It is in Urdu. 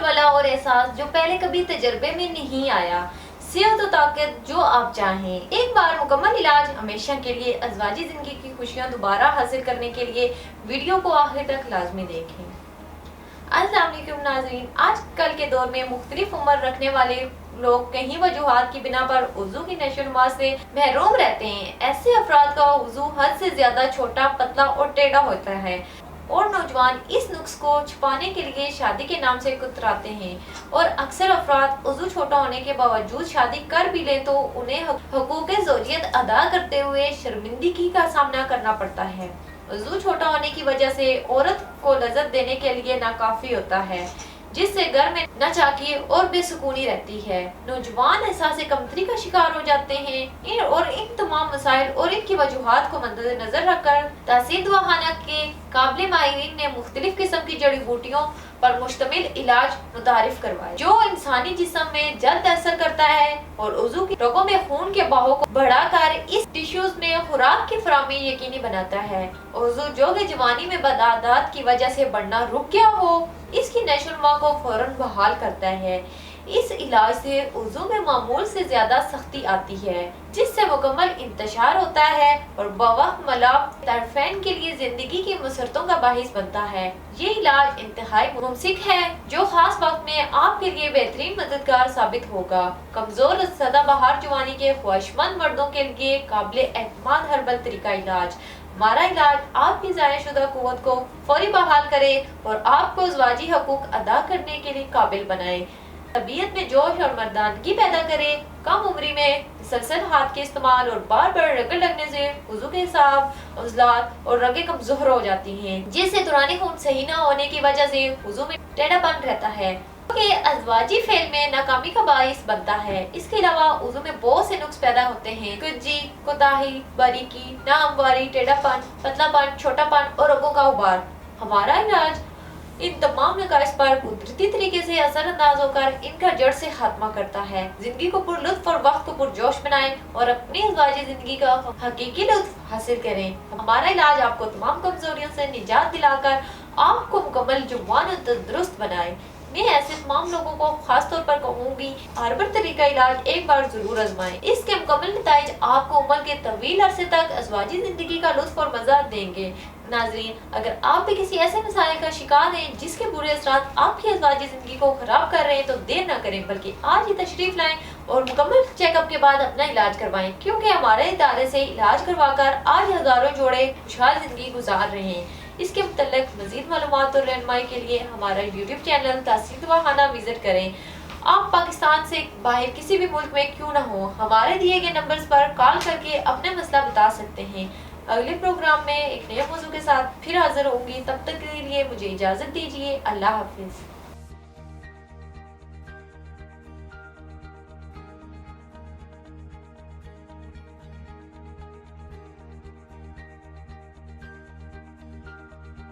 ولولہ اور احساس جو پہلے کبھی تجربے میں نہیں آیا، صحت و طاقت جو آپ چاہیں، ایک بار مکمل علاج ہمیشہ کے لیے ازواجی زندگی کی خوشیاں دوبارہ حاصل کرنے کے لیے ویڈیو کو آخر تک لازمی دیکھیں۔ السلام علیکم ناظرین، آج کل کے دور میں مختلف عمر رکھنے والے لوگ کئی وجوہات کی بنا پر وضو کی نشو و نما سے محروم رہتے ہیں۔ ایسے افراد کا وضو حد سے زیادہ چھوٹا، پتلا اور ٹیڑھا ہوتا ہے اور نوجوان اس نقص کو چھپانے کے لیے شادی کے نام سے کتراتے ہیں، اور اکثر افراد وضو چھوٹا ہونے کے باوجود شادی کر بھی لیں تو انہیں حقوق زوجیت ادا کرتے ہوئے شرمندگی کا سامنا کرنا پڑتا ہے۔ وضو چھوٹا ہونے کی وجہ سے عورت کو لذت دینے کے لیے ناکافی ہوتا ہے، جس سے گھر میں ناچاکی اور بے سکونی رہتی ہے۔ نوجوان احساس کمتری کا شکار ہو جاتے ہیں اور ان تمام مسائل اور ان کی وجوہات کو مد نظر رکھ کر تحصیل دواخانہ کے قابل ماہرین نے مختلف قسم کی جڑی بوٹیوں پر مشتمل علاج متعارف کروائے، جو انسانی جسم میں جلد اثر کرتا ہے اور عضو کی رگوں میں خون کے بہاؤ کو بڑھا کر اس ٹشوز میں خوراک کی فراہمی یقینی بناتا ہے۔ عضو جو کہ جوانی میں بدعادات کی وجہ سے بڑھنا رک گیا ہو، اس کی نشو و نما کو فوراً بحال کرتا ہے۔ اس علاج سے عضو میں معمول سے زیادہ سختی آتی ہے، جس سے مکمل انتشار ہوتا ہے اور بوقت ملاب طرفین کے لیے زندگی کی مسرتوں کا باعث بنتا ہے۔ یہ علاج انتہائی ممسک ہے جو خاص وقت میں آپ کے لیے بہترین مددگار ثابت ہوگا۔ کمزور سدا بہار جوانی کے خواہشمند مردوں کے لیے قابل اعتماد ہربل طریقہ علاج۔ ہمارا علاج آپ کی ضائع شدہ قوت کو فوری بحال کرے اور آپ کو ازواجی حقوق ادا کرنے کے لیے قابل بنائے، طبیعت میں جوش اور مردانگی پیدا کرے۔ کم عمری میں مسلسل ہاتھ کے استعمال اور بار بار رگڑ لگنے سے وضو کے حساب، عضلات اور رگیں کمزور ہو جاتی ہیں، جس سے دوران خون صحیح نہ ہونے کی وجہ سے وضو میں ٹیڑھا پن رہتا ہے، کہ ازواجی فعل میں ناکامی کا باعث بنتا ہے۔ اس کے علاوہ وضو میں بہت سے نقص پیدا ہوتے ہیں: کجی، کوتاہی، باریکی، ناہمواری، ٹیڑھا پن، پتلا پن، چھوٹا پن اور رگوں کا غبار۔ ہمارا علاج ان تمام نقائص پر قدرتی طریقے سے اثر انداز ہو کر ان کا جڑ سے خاتمہ کرتا ہے۔ زندگی کو پر لطف اور وقت کو پرجوش بنائیں اور اپنی ازواجی زندگی کا حقیقی لطف حاصل کریں۔ ہمارا علاج آپ کو تمام کمزوریوں سے نجات دلا کر آپ کو مکمل جوان اور تندرست بنائے۔ میں ایسے تمام لوگوں کو خاص طور پر کہوں گی، ہربل طریقہ علاج ایک بار ضرور آزمائیں۔ اس کے مکمل نتائج آپ کو عمر کے طویل عرصے تک ازواجی زندگی کا لطف اور مزہ دیں گے۔ ناظرین، اگر آپ بھی کسی ایسے مسائل کا شکار ہیں جس کے برے اثرات آپ کی ازواجی زندگی کو خراب کر رہے ہیں تو دیر نہ کریں، بلکہ آج ہی تشریف لائیں اور مکمل چیک اپ کے بعد اپنا علاج کروائیں، کیونکہ ہمارے ادارے سے علاج کروا کر آج ہزاروں جوڑے خوشحال زندگی گزار رہے ہیں۔ اس کے متعلق مزید معلومات اور رہنمائی کے لیے ہمارا یوٹیوب چینل تحصیل دواخانہ وزٹ کریں۔ آپ پاکستان سے باہر کسی بھی ملک میں کیوں نہ ہو، ہمارے دیے گئے نمبرز پر کال کر کے اپنا مسئلہ بتا سکتے ہیں۔ اگلے پروگرام میں ایک نئے موضوع کے ساتھ پھر حاضر ہوں گی، تب تک کے لیے مجھے اجازت دیجیے۔ اللہ حافظ۔